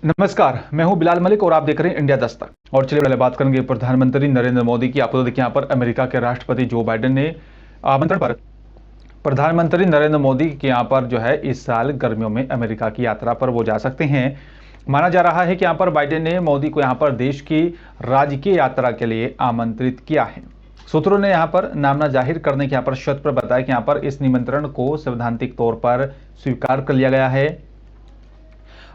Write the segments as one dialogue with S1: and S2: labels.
S1: नमस्कार, मैं हूं बिलाल मलिक और आप देख रहे हैं इंडिया दस्तक। और चलिए पहले बात करेंगे प्रधानमंत्री नरेंद्र मोदी की। आपको देखिए यहाँ पर अमेरिका के राष्ट्रपति जो बाइडेन ने आमंत्रण पर प्रधानमंत्री नरेंद्र मोदी के यहाँ पर जो है इस साल गर्मियों में अमेरिका की यात्रा पर वो जा सकते हैं। माना जा रहा है कि यहाँ पर बाइडेन ने मोदी को यहाँ पर देश की राजकीय यात्रा के लिए आमंत्रित किया है। सूत्रों ने यहाँ पर नामना जाहिर करने के यहाँ पर शर्त पर बताया कि यहाँ पर इस निमंत्रण को सैद्धांतिक तौर पर स्वीकार कर लिया गया है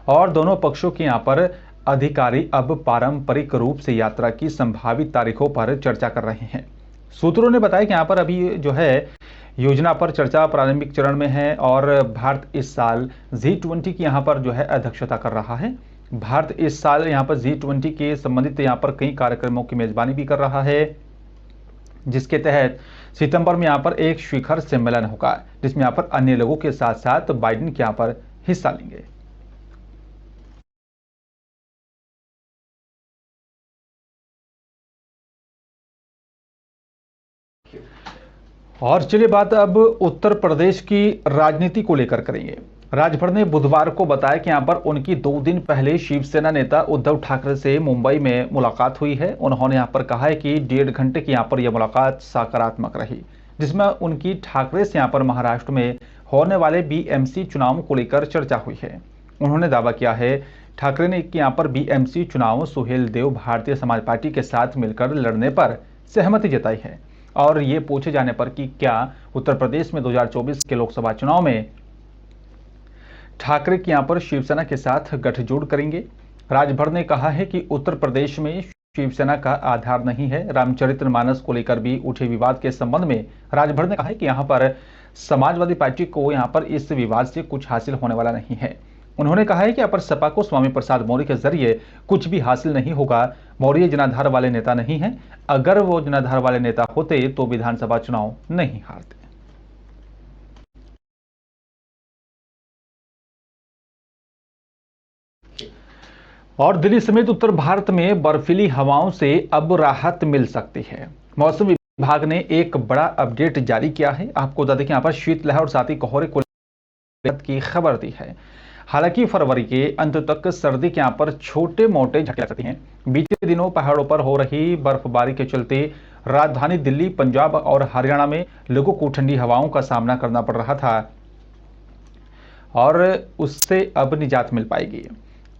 S1: और दोनों पक्षों के यहाँ पर अधिकारी अब पारंपरिक रूप से यात्रा की संभावित तारीखों पर चर्चा कर रहे हैं। सूत्रों ने बताया कि यहाँ पर अभी जो है योजना पर चर्चा प्रारंभिक चरण में है और भारत इस साल G20 की यहाँ पर जो है अध्यक्षता कर रहा है। भारत इस साल यहाँ पर G20 के संबंधित यहाँ पर कई कार्यक्रमों की मेजबानी भी कर रहा है, जिसके तहत सितंबर में यहाँ पर एक शिखर सम्मेलन होगा, जिसमें यहाँ पर अन्य लोगों के साथ साथ बाइडेन के यहाँ पर हिस्सा लेंगे। और चलिए बात अब उत्तर प्रदेश की राजनीति को लेकर करेंगे। राजभर ने बुधवार को बताया कि यहां पर उनकी 2 दिन पहले शिवसेना नेता उद्धव ठाकरे से मुंबई में मुलाकात हुई है। उन्होंने यहां पर कहा है कि 1.5 घंटे की यहां पर यह मुलाकात सकारात्मक रही, जिसमें उनकी ठाकरे से यहां पर महाराष्ट्र में होने वाले बीएमसी चुनाव को लेकर चर्चा हुई है। उन्होंने दावा किया है ठाकरे ने कि यहाँ पर बीएमसी चुनाव सुहेल देव भारतीय समाज पार्टी के साथ मिलकर लड़ने पर सहमति जताई है। और ये पूछे जाने पर कि क्या उत्तर प्रदेश में 2024 के लोकसभा चुनाव में ठाकरे की यहां पर शिवसेना के साथ गठजोड़ करेंगे, राजभर ने कहा है कि उत्तर प्रदेश में शिवसेना का आधार नहीं है। रामचरितमानस को लेकर भी उठे विवाद के संबंध में राजभर ने कहा है कि यहां पर समाजवादी पार्टी को यहां पर इस विवाद से कुछ हासिल होने वाला नहीं है। उन्होंने कहा है कि यहाँ पर सपा को स्वामी प्रसाद मौर्य के जरिए कुछ भी हासिल नहीं होगा। मौर्य जनाधार वाले नेता नहीं हैं। अगर वो जनाधार वाले नेता होते तो विधानसभा चुनाव नहीं हारते। और दिल्ली समेत उत्तर भारत में बर्फीली हवाओं से अब राहत मिल सकती है। मौसम विभाग ने एक बड़ा अपडेट जारी किया है। आपको बता दें कि यहाँ पर शीतलहर और साथ ही कोहरे की खबर दी है। हालांकि फरवरी के अंत तक सर्दी के यहाँ पर छोटे मोटे झटके लग सकते हैं। बीते दिनों पहाड़ों पर हो रही बर्फबारी के चलते राजधानी दिल्ली, पंजाब और हरियाणा में लोगों को ठंडी हवाओं का सामना करना पड़ रहा था और उससे अब निजात मिल पाएगी।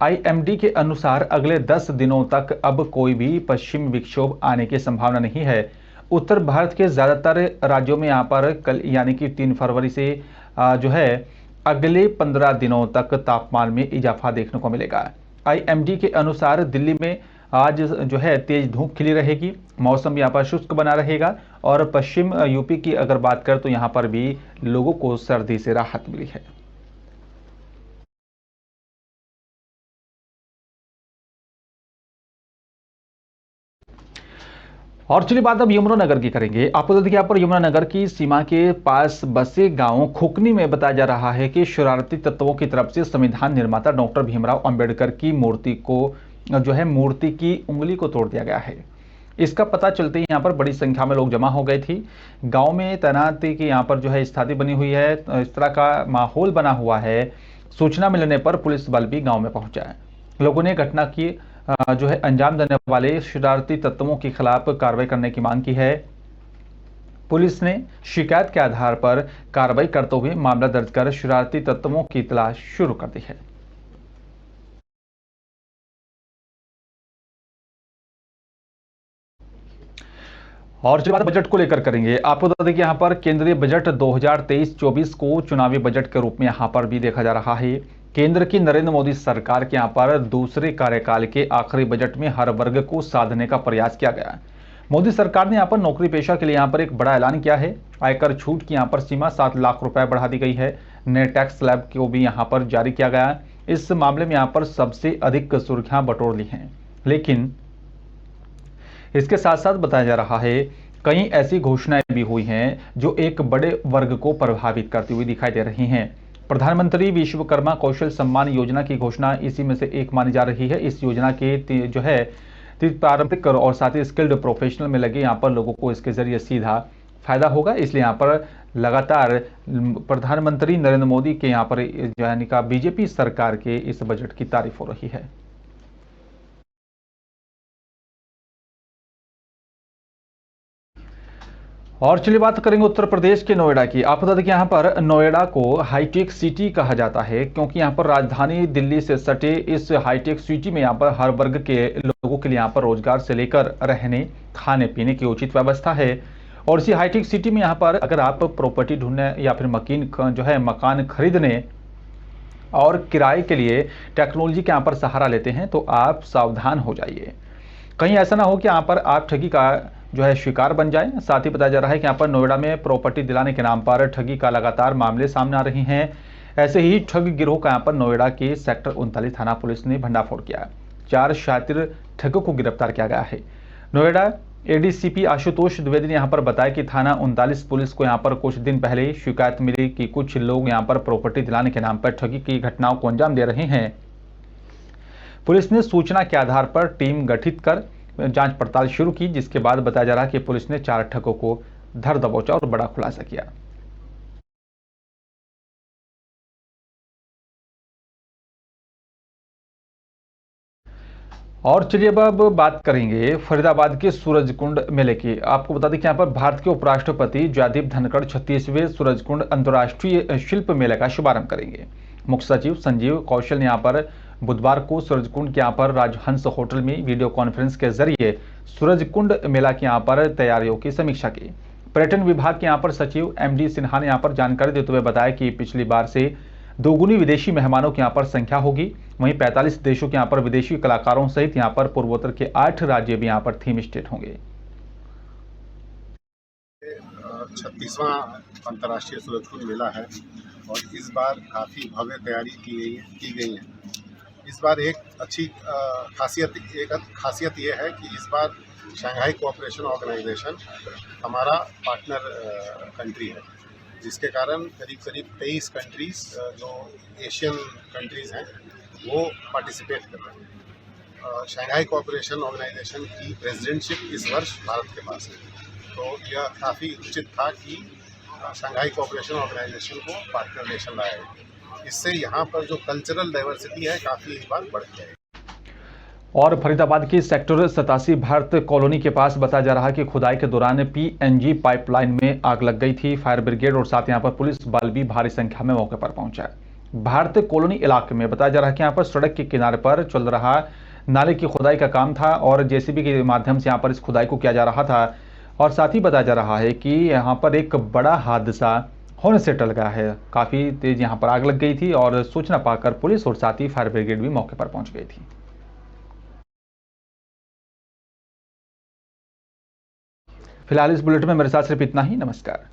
S1: आईएमडी के अनुसार अगले 10 दिनों तक अब कोई भी पश्चिमी विक्षोभ आने की संभावना नहीं है। उत्तर भारत के ज्यादातर राज्यों में यहाँ पर कल यानी कि 3 फरवरी से जो है अगले 15 दिनों तक तापमान में इजाफा देखने को मिलेगा। आईएमडी के अनुसार दिल्ली में आज जो है तेज धूप खिली रहेगी, मौसम यहाँ पर शुष्क बना रहेगा और पश्चिम यूपी की अगर बात करें तो यहाँ पर भी लोगों को सर्दी से राहत मिली है। और चलिए बात अब यमुनानगर की करेंगे। आपको देखिए यहाँ पर यमुनानगर की सीमा के पास बसे गांव खुकनी में बताया जा रहा है कि शरारती तत्वों की तरफ से संविधान निर्माता डॉक्टर भीमराव अंबेडकर की मूर्ति की उंगली को तोड़ दिया गया है। इसका पता चलते ही यहाँ पर बड़ी संख्या में लोग जमा हो गए थे। गांव में तैनाती की यहाँ पर जो है स्थिति बनी हुई है, इस तरह का माहौल बना हुआ है। सूचना मिलने पर पुलिस बल भी गाँव में पहुंचा है। लोगों ने घटना की जो है अंजाम देने वाले शरारती तत्वों के खिलाफ कार्रवाई करने की मांग की है। पुलिस ने शिकायत के आधार पर कार्रवाई करते हुए मामला दर्ज कर शरारती तत्वों की तलाश शुरू कर दी है। और चलिए बात बजट को लेकर करेंगे। आपको बता दें कि यहाँ पर केंद्रीय बजट 2023-24 को चुनावी बजट के रूप में यहाँ पर भी देखा जा रहा है। केंद्र की नरेंद्र मोदी सरकार के यहाँ पर दूसरे कार्यकाल के आखिरी बजट में हर वर्ग को साधने का प्रयास किया गया। मोदी सरकार ने यहाँ पर नौकरी पेशा के लिए यहाँ पर एक बड़ा ऐलान किया है। आयकर छूट की यहाँ पर सीमा 7 लाख रुपए बढ़ा दी गई है। नए टैक्स स्लैब को भी यहाँ पर जारी किया गया। इस मामले में यहाँ पर सबसे अधिक सुर्खियां बटोर ली हैं, लेकिन इसके साथ साथ बताया जा रहा है कई ऐसी घोषणाएं भी हुई हैं जो एक बड़े वर्ग को प्रभावित करती हुई दिखाई दे रही हैं। प्रधानमंत्री विश्वकर्मा कौशल सम्मान योजना की घोषणा इसी में से एक मानी जा रही है। इस योजना के जो है पारंपरिक और साथ ही स्किल्ड प्रोफेशनल में लगे यहाँ पर लोगों को इसके जरिए सीधा फायदा होगा। इसलिए यहाँ पर लगातार प्रधानमंत्री नरेंद्र मोदी के यहाँ पर यानी का बीजेपी सरकार के इस बजट की तारीफ हो रही है। और चलिए बात करेंगे उत्तर प्रदेश के नोएडा की। आपको बता दें कि यहाँ पर नोएडा को हाईटेक सिटी कहा जाता है, क्योंकि यहाँ पर राजधानी दिल्ली से सटे इस हाईटेक सिटी में यहाँ पर हर वर्ग के लोगों के लिए यहाँ पर रोजगार से लेकर रहने खाने पीने की उचित व्यवस्था है। और इसी हाईटेक सिटी में यहाँ पर अगर आप प्रॉपर्टी ढूंढने या फिर मकान खरीदने और किराए के लिए टेक्नोलॉजी के यहाँ पर सहारा लेते हैं तो आप सावधान हो जाइए, कहीं ऐसा ना हो कि यहाँ पर आप ठगी का शिकार बन जाए। साथ ही बताया जा रहा है कि यहाँ पर नोएडा में प्रॉपर्टी दिलाने के नाम पर ठगी का लगातार मामले सामने आ रहे हैं। ऐसे ही ठग गिरोह का यहाँ पर नोएडा के सेक्टर 39 थाना पुलिस ने भंडाफोड़ किया। 4 शातिर ठगों को गिरफ्तार किया गया है। नोएडा एडीसीपी आशुतोष द्विवेदी ने यहाँ पर बताया कि थाना 39 पुलिस को यहाँ पर कुछ दिन पहले शिकायत मिली कि कुछ लोग यहाँ पर प्रॉपर्टी दिलाने के नाम पर ठगी की घटनाओं को अंजाम दे रहे हैं। पुलिस ने सूचना के आधार पर टीम गठित कर जांच पड़ताल शुरू की, जिसके बाद बताया जा रहा है कि पुलिस ने 4 ठगों को धर दबोचा और बड़ा खुलासा किया। और चलिए अब बात करेंगे फरीदाबाद के सूरजकुंड मेले की। आपको बता दें कि यहाँ पर भारत के उपराष्ट्रपति जयदीप धनखड़ 36वें सूरजकुंड अंतर्राष्ट्रीय शिल्प मेले का शुभारंभ करेंगे। मुख्य सचिव संजीव कौशल ने यहाँ पर बुधवार को सूरजकुंड के यहाँ पर राजहंस होटल में वीडियो कॉन्फ्रेंस के जरिए सूरजकुंड मेला के यहाँ पर तैयारियों की समीक्षा की। पर्यटन विभाग के यहाँ पर सचिव एमडी सिन्हा ने यहाँ पर जानकारी देते हुए बताया कि पिछली बार से दोगुनी विदेशी मेहमानों की यहाँ पर संख्या होगी। वहीं 45 देशों के यहाँ पर विदेशी कलाकारों सहित यहाँ पर पूर्वोत्तर के 8 राज्य भी यहाँ पर थीम स्टेट होंगे।
S2: 36वां अंतर्राष्ट्रीय सूरजकुंड मेला है और इस बार काफ़ी भव्य तैयारी की गई है। इस बार एक अच्छी खासियत ये है कि इस बार शंघाई कोऑपरेशन ऑर्गेनाइजेशन हमारा पार्टनर कंट्री है, जिसके कारण करीब 23 कंट्रीज जो एशियन कंट्रीज़ हैं वो पार्टिसिपेट कर रहे हैं। शंघाई कोऑपरेशन ऑर्गेनाइजेशन की प्रेसिडेंटशिप इस वर्ष भारत के पास है, तो यह काफ़ी उचित था कि शंघाई कोऑपरेशन ऑर्गेनाइजेशन को पार्टनर नेशन लाया है। इससे यहाँ पर जो कल्चरल डाइवर्सिटी है काफ़ी इस बार बढ़ गई है।
S1: और फरीदाबाद की सेक्टर 87 भारत कॉलोनी के पास बताया जा रहा है कि खुदाई के दौरान पीएनजी पाइपलाइन में आग लग गई थी। फायर ब्रिगेड और साथ यहाँ पर पुलिस बल भी भारी संख्या में मौके पर पहुंचा है। भारत कॉलोनी इलाके में बताया जा रहा है कि यहाँ पर सड़क के किनारे पर चल रहा नाले की खुदाई का काम था और जेसीबी के माध्यम से यहाँ पर इस खुदाई को किया जा रहा था। और साथ ही बताया जा रहा है कि यहाँ पर एक बड़ा हादसा होने से टल गया है। काफ़ी तेज यहाँ पर आग लग गई थी और सूचना पाकर पुलिस और साथ ही फायर ब्रिगेड भी मौके पर पहुंच गई थी। फिलहाल इस बुलेटिन में मेरे साथ सिर्फ इतना ही। नमस्कार।